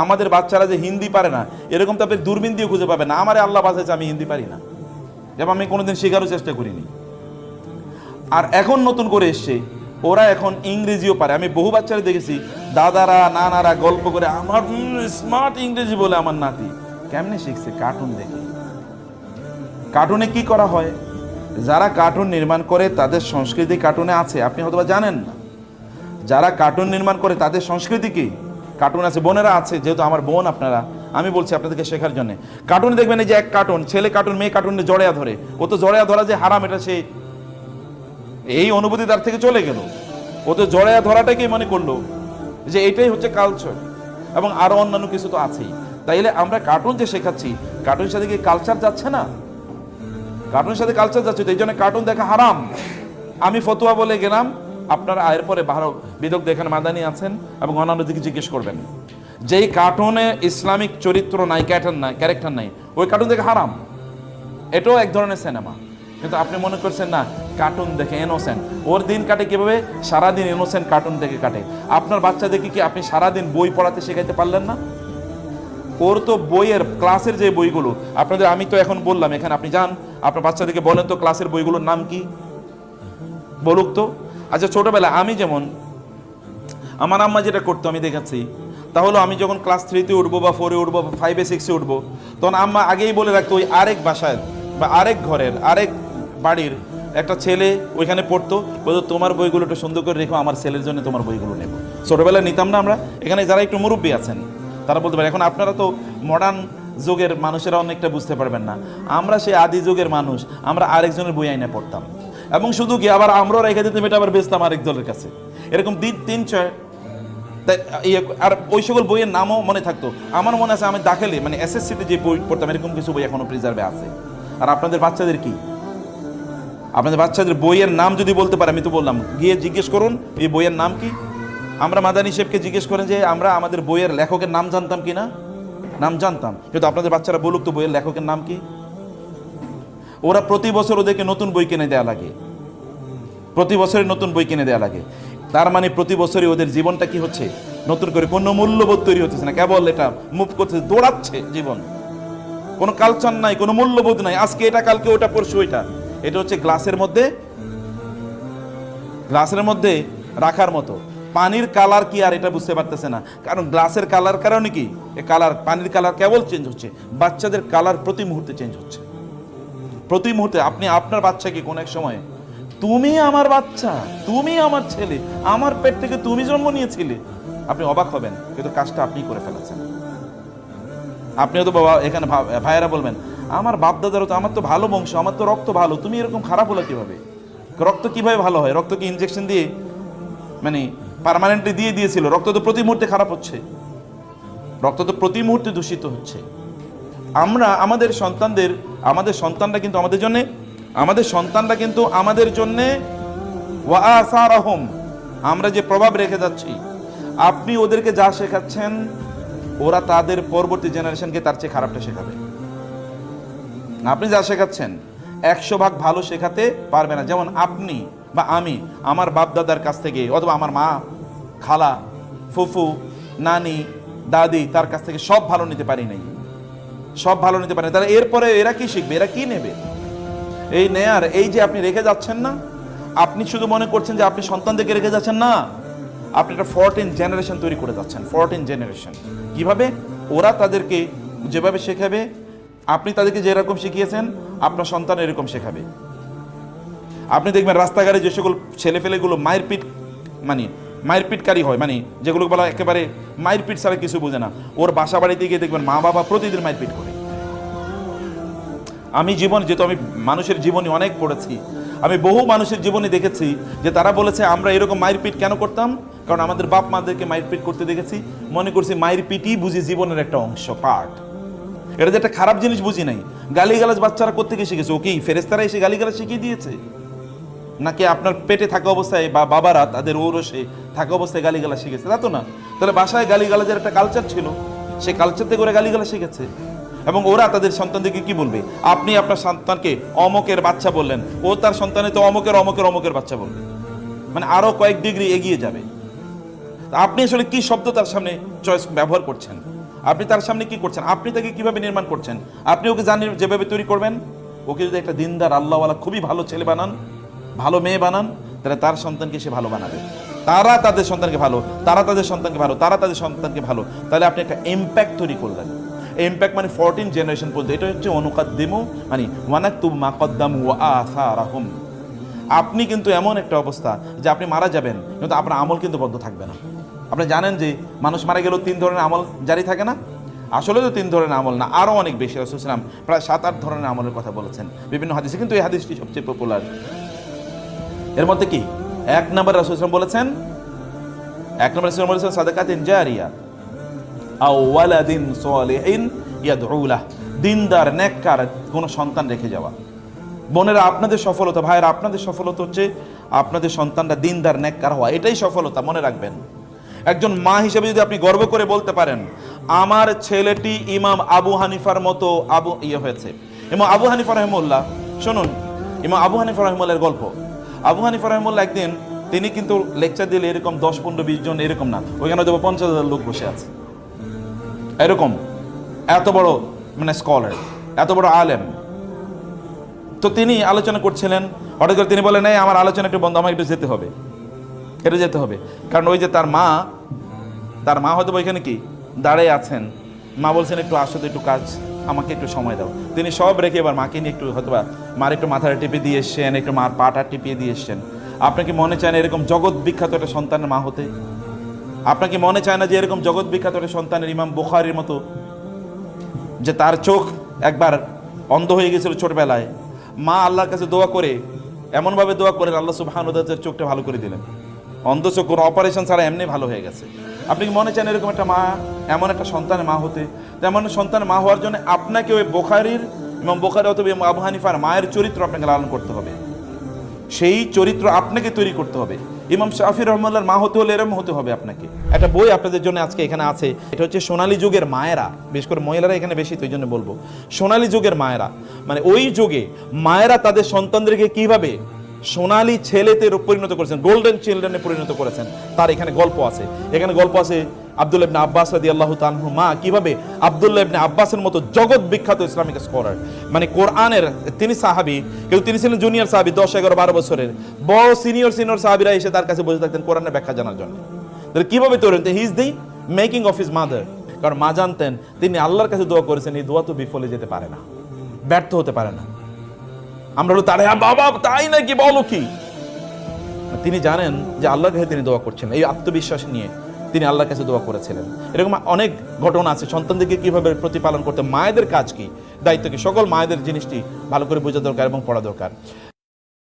আমাদের বাচ্চারা যে হিন্দি পারে না এরকম তো আপনি দূরবীন দিয়ে খুঁজে পাবেন না। আমারে আল্লাহ বাঁচাইছে, আমি হিন্দি পারি না, যেমন আমি কোনোদিন শেখারও চেষ্টা করিনি। আর এখন নতুন করে এসছে ওরা এখন ইংরেজিও পারে। আমি বহু বাচ্চারা দেখেছি দাদারা নানারা গল্প করে আমার স্মার্ট ইংরেজি বলে আমার নাতি কেমনে শিখছে? কার্টুন দেখে। কার্টুনে কি করা হয়? যারা কার্টুন নির্মাণ করে তাদের সংস্কৃতি কার্টুনে আছে, আপনি হয়তো জানেন না। যারা কার্টুন নির্মাণ করে তাদের সংস্কৃতি কি কার্টুন আছে। বোনেরা আছে, যেহেতু আমার বোন আপনারা, আমি বলছি আপনাদেরকে শেখার জন্য। কার্টুন দেখবেন এই যে এক কার্টুন, ছেলে কার্টুন মেয়ে কার্টুনে জড়িয়া ধরে, ও তো জড়িয়া ধরা যে হারাম এটা সে এই অনুভূতি তার থেকে চলে গেল। ও তো জড়িয়া ধরাটাকে মনে করলো যে এটাই হচ্ছে কালচার, এবং আরো অন্যান্য কিছু তো আছেই। তাইলে আমরা কার্টুন যে শেখাচ্ছি, কার্টুনের সাথে কি কালচার যাচ্ছে না? কার্টুনের সাথে কালচার যাচ্ছে, তো এই জন্য কার্টুন দেখা হারাম। আমি ফতোয়া বলে গেলাম, আপনারা এর পরে ভালো বিদগ্ধ এখানে মাদানি আছেন এবং অন্যান্য দিকে জিজ্ঞেস করবেন। যেই কার্টুনে ইসলামিক চরিত্র নাই, ক্যারেক্টার নাই, ওই কার্টুন দেখে হারাম। এটাও এক ধরনের সিনেমা, কিন্তু আপনি মনে করছেন না কার্টুন দেখে ইনোসেন্ট। ওর দিন কাটে কিভাবে? সারাদিন ইনোসেন্ট কার্টুন দেখে কাটে। আপনার বাচ্চাদেরকে কি আপনি সারাদিন বই পড়াতে শেখাইতে পারলেন না? ওর তো বইয়ের ক্লাসের যে বইগুলো আপনাদের, আমি তো এখন বললাম এখানে, আপনি যান আপনার বাচ্চাদেরকে বলেন তো ক্লাসের বইগুলোর নাম কি, বলুক তো। আচ্ছা, ছোটবেলা আমি যেমন আমার আম্মা যেটা করতো আমি দেখেছি, তাহলে আমি যখন ক্লাস 3-তে উঠবো বা 4-এ উঠবো বা 5-এ 6-এ উঠবো, তখন আম্মা আগেই বলে রাখতো ওই আরেক বাসায় বা আরেক ঘরের আরেক বাড়ির একটা ছেলে ওইখানে পড়তো, বলতো তোমার বইগুলো একটু সুন্দর করে রেখো, আমার ছেলের জন্য তোমার বইগুলো নেব। ছোটবেলায় নিতাম না আমরা? এখানে যারা একটু মুরব্বী আছেন তারা বলতে পারে। এখন আপনারা তো মডার্ন যুগের মানুষেরা অনেকটা বুঝতে পারবেন না, আমরা সেই আদি যুগের মানুষ, আমরা আরেকজনের বই আইনে পড়তাম, এবং শুধু কি আবার আমরাও রেখে দিতাম, এটা আবার বেচতাম আরেক দলের কাছে। এরকম 3-4 আর ওই সকল বইয়ের নামও মনে থাকতো। আমার মনে আছে আমি দাখিলে মানে এসএসসিতে যে বই পড়তাম, এরকম কিছু বই এখনো প্রিজার্ভে আছে। আর আপনাদের বাচ্চাদের কি? আপনাদের বাচ্চাদের বইয়ের নাম যদি বলতে পারে, আমি তো বললাম গিয়ে জিজ্ঞেস করুন এই বইয়ের নাম কি। আমরা মাদানী সাহেবকে জিজ্ঞেস করেন যে আমরা আমাদের বইয়ের লেখকের নাম জানতাম কি না? নাম জানতাম, কিন্তু আপনাদের বাচ্চারা বলুক তো বইয়ের লেখকের নাম কি। ওরা প্রতি বছর ওদেরকে নতুন বই কিনে দেওয়া লাগে, প্রতি বছরে নতুন বই কিনে দেওয়া লাগে। তার মানে প্রতি বছরই ওদের জীবনটা কি হচ্ছে? নতুন করে কোনো মূল্যবোধ তৈরি হচ্ছে না, কেবল এটা মুভ করছে, দৌড়াচ্ছে জীবন। কোনো কালচার নাই, কোনো মূল্যবোধ নাই, আজকে এটা কালকে ওটা পরশু ওইটা। এটা হচ্ছে গ্লাসের মধ্যে রাখার মতো। পানির কালার কি আর এটা বুঝতে পারতেছে না, কারণ গ্লাসের কালার কারণে কি কালার, পানির কালার কেবল চেঞ্জ হচ্ছে। বাচ্চাদের কালার প্রতি মুহূর্তে চেঞ্জ হচ্ছে, প্রতি মুহূর্তে। আপনি আপনার বাচ্চাকে কোন এক সময়, তুমি আমার বাচ্চা, তুমি আমার ছেলে, আমার পেট থেকে তুমি জন্ম নিয়েছিলে, আপনি অবাক হবেন, কিন্তু কাজটা আপনি করে ফেলেছেন। আপনিও তো বাবা, এখানে ভাইয়েরা বলবেন আমার বাপ দাদারও তো, আমার তো ভালো বংশ, আমার তো রক্ত ভালো, তুমি এরকম খারাপ হলো কিভাবে? রক্ত কিভাবে ভালো হয়? রক্ত কি ইনজেকশন দিয়ে মানে পার্মানেন্টলি দিয়ে দিয়েছিল? রক্ত তো প্রতি মুহূর্তে খারাপ হচ্ছে, রক্ত তো প্রতি মুহূর্তে দূষিত হচ্ছে। আমরা আমাদের সন্তানরা কিন্তু আমাদের জন্যে ওয়াসারাহুম, আমরা যে প্রভাব রেখে যাচ্ছি, আপনি ওদেরকে যা শেখাচ্ছেন ওরা তাদের পরবর্তী জেনারেশনকে তার চেয়ে খারাপটা শেখাবে। আপনি যা শেখাচ্ছেন 100 ভাগ ভালো শেখাতে পারবে না। যেমন আপনি বা আমি আমার বাপ দাদার কাছ থেকে, অথবা আমার মা, খালা, ফুফু, নানি, দাদি, তার কাছ থেকে সব ভালো নিতে পারি নাই, সব ভালো নিতে পারি। তাহলে এরপরে এরা কি শিখবে? এরা কি নেবে? এই নেয়ার, এই যে আপনি রেখে যাচ্ছেন না, আপনি শুধু মনে করছেন যে আপনি সন্তানদেরকে রেখে যাচ্ছেন, না, আপনি একটা 14 জেনারেশন তৈরি করে যাচ্ছেন। 14 জেনারেশন কিভাবে? ওরা তাদেরকে যেভাবে শেখাবে, আপনি তাদেরকে যেরকম শিখিয়েছেন আপনার সন্তান এরকম শেখাবে। আপনি দেখবেন রাস্তাঘাটে যে সকল ছেলেফেলেগুলো মারপিটকারী হয়, মানে যেগুলো বলা একেবারে মারপিট ছাড়া কিছু বোঝে না, ওর বাসা বাড়িতে গিয়ে দেখবেন মা বাবা প্রতিদিন মারপিট করে। আমি যেহেতু আমি মানুষের জীবনী অনেক পড়েছি, আমি বহু মানুষের জীবনী দেখেছি যে তারা বলেছে আমরা এরকম মারপিট কেন করতাম, কারণ আমাদের বাপ মাদেরকে মারপিট করতে দেখেছি, মনে করছি মারপিটই বুঝি জীবনের একটা অংশ, পার্ট। এটা যে একটা খারাপ জিনিস বুঝি নাই। গালিগালাজ বাচ্চারা কোত্থেকে শিখেছে? ও কি ফেরেশতারা এসে গালিগালাজ শিখিয়ে দিয়েছে? নাকি আপনার পেটে থাকা অবস্থায় বা বাবারা তাদের ঔরসে থাকা অবস্থায় গালিগালাজ শিখেছে? তা তো না। তাহলে বাসায় গালিগালাজের একটা কালচার ছিল, সেই কালচার থেকে ওরা গালিগালাজ শিখেছে। এবং ওরা তাদের সন্তানদেরকে কি বলবে? আপনি আপনার সন্তানকে অমকের বাচ্চা বললেন, ও তার সন্তানে তো অমকের বাচ্চা বলবে, মানে আরো কয়েক ডিগ্রি এগিয়ে যাবে। আপনি আসলে কি শব্দ তার সামনে চয়েস ব্যবহার করছেন? আপনি তার সামনে কি করছেন, আপনি তাকে কিভাবে নির্মাণ করছেন, আপনি ওকে জানেন যেভাবে তৈরি করবেন, ওকে যদি একটা দিনদার আল্লাহওয়ালা খুবই ভালো ছেলে বানান, ভালো মেয়ে বানান, তাহলে তার সন্তানকে সে ভালো বানাবে, তারা তাদের সন্তানকে ভালো, তারা তাদের সন্তানকে ভালো, তারা তাদের সন্তানকে ভালো, তাহলে আপনি একটা ইম্প্যাক্ট তৈরি করলেন। ইম্প্যাক্ট মানে 14 জেনারেশন পর্যন্ত। এটা হচ্ছে অনুকাদ্দিমু মানে ওয়ানাকতুবু মা কদ্দামু ওয়া আসারাহুম। আপনি কিন্তু এমন একটা অবস্থা যে আপনি মারা যাবেন কিন্তু আপনার আমল কিন্তু বদ্ধ থাকবে না। আপনি জানেন যে মানুষ মারা গেলেও 3 ধরনের আমল জারি থাকে না? আসলে তো 3 ধরনের আমল না, আরও অনেক বেশি। রাসূল সাল্লাল্লাহু আলাইহি ওয়াসাল্লাম প্রায় 7-8 ধরনের আমলের কথা বলেছেন বিভিন্ন হাদিসে, কিন্তু এই হাদিসটি সবচেয়ে পপুলার। এর মধ্যে কি 1 নম্বর রাসূল সাল্লাল্লাহু আলাইহি ওয়াসাল্লাম বলেছেন সাদাকাতিন জারিয়া আও ওয়ালাদিন সালিহিন ইয়াদউ লাহ, দিনদার নেককার কোন সন্তান রেখে যাওয়া। বোনেরা, আপনাদের সফলতা, ভাইয়েরা, আপনাদের সফলতা হচ্ছে আপনাদের সন্তানরা দিনদার নেককার হওয়া, এটাই সফলতা, মনে রাখবেন। একজন মা হিসেবে যদি আপনি গর্ব করে বলতে পারেন আমার ছেলেটি ইমাম আবু হানিফার মতো হয়েছে। ইমাম আবু হানিফা রাহিমাহুল্লাহ, শুনুন ইমাম আবু হানিফা রাহিমাহুল্লাহর গল্প। আবু হানিফা রাহিমাহুল্লাহ একদিন তিনি কিন্তু লেকচার দিলে এরকম 10, 15, 20 জন এরকম না, ওইখানে দেখবো 50,000 লোক বসে আছে, এরকম এত বড় মানে স্কলার, এত বড় আলেম। তো তিনি আলোচনা করছিলেন, হঠাৎ করে তিনি বলেন, এই আমার আলোচনা একটু বন্ধ, আমার একটু যেতে হবে, হেঁটে যেতে হবে। কারণ ওই যে তার মা হয়তো ওইখানে কি দাঁড়িয়ে আছেন, মা বলছেন একটু আসো তো, একটু কাজ, আমাকে একটু সময় দাও। তিনি সব রেখে এবার মাকে নিয়ে একটু হয়তো বা মার একটু মাথাটা টিপে দিয়ে এসছেন, একটু মার পাটা টিপিয়ে দিয়ে এসছেন। আপনাকে মনে চায় না এরকম জগৎ বিখ্যাত একটা সন্তানের মা হতে? আপনাকে মনে চায় না যে এরকম জগৎ বিখ্যাত একটা সন্তানের ইমাম বুখারীর মতো, যে তার চোখ একবার অন্ধ হয়ে গেছিল ছোটবেলায়, মা আল্লাহর কাছে দোয়া করে এমনভাবে দোয়া করেন আল্লাহ সুবহানাহু ওয়া তাআলা চোখটা ভালো করে দিলেন, অন্ধ চোখ কোনো অপারেশন ছাড়া এমনি ভালো হয়ে গেছে। আপনি কি মনে চান এরকম একটা মা, এমন একটা সন্তানের মা হতে? তেমন সন্তানের মা হওয়ার জন্য আপনাকে ওই বুখারীর ইমাম বুখারী অথবা ইমাম আবু হানিফার মায়ের চরিত্র আপনাকে লালন করতে হবে, সেই চরিত্র আপনাকে তৈরি করতে হবে। ইমাম শাফি রহমাতুল্লাহর মা হতে হলে এরকম হতে হবে আপনাকে। একটা বই আপনাদের জন্য আজকে এখানে আছে, এটা হচ্ছে সোনালী যুগের মায়েরা, বিশেষ করে মহিলারা এখানে বেশি, তো এই জন্য বলবো সোনালী যুগের মায়েরা, মানে ওই যুগে মায়েরা তাদের সন্তানদেরকে কিভাবে সোনালী ছেলেতে পরিণত করেছেন, গোল্ডেন চিলড্রেনে পরিণত করেছেন, তার এখানে গল্প আছে। এখানে গল্প আছে আব্দুল্লাহ ইবনে আব্বাস রাদিয়াল্লাহু তাআলা আনহু মা কিভাবে আব্দুল্লাহ ইবনে আব্বাসের মতো জগৎ বিখ্যাত ইসলামিক স্কলার, মানে কোরআনের, তিনি সাহাবী, কিন্তু তিনি ছিলেন জুনিয়র সাহাবী, 10, 11, 12 বছরের। বড় সিনিয়র সাহাবীরা এসে তার কাছে বসে থাকতেন কোরআনের ব্যাখ্যা জানার জন্য। তাহলে কিভাবে তৈরি হতেন? He is the making of his mother. কারণ মা জানতেন তিনি আল্লাহর কাছে দোয়া করেছেন, এই দোয়া তো বিফলে যেতে পারে না, ব্যর্থ হতে পারে না। আমরা হলো তারে বাবা তাই নাকি, বলো কি? তিনি জানেন যে আল্লাহর কাছে তিনি দোয়া করছেন, এই আত্মবিশ্বাস নিয়ে তিনি আল্লাহর কাছে দোয়া করেছিলেন। এরকম অনেক ঘটনা আছে। সন্তানদেরকে কিভাবে প্রতিপালন করতে, মায়েদের কাজ কি, দায়িত্ব কি, সকল মায়েদের জিনিসটি ভালো করে বোঝা দরকার এবং পড়া দরকার।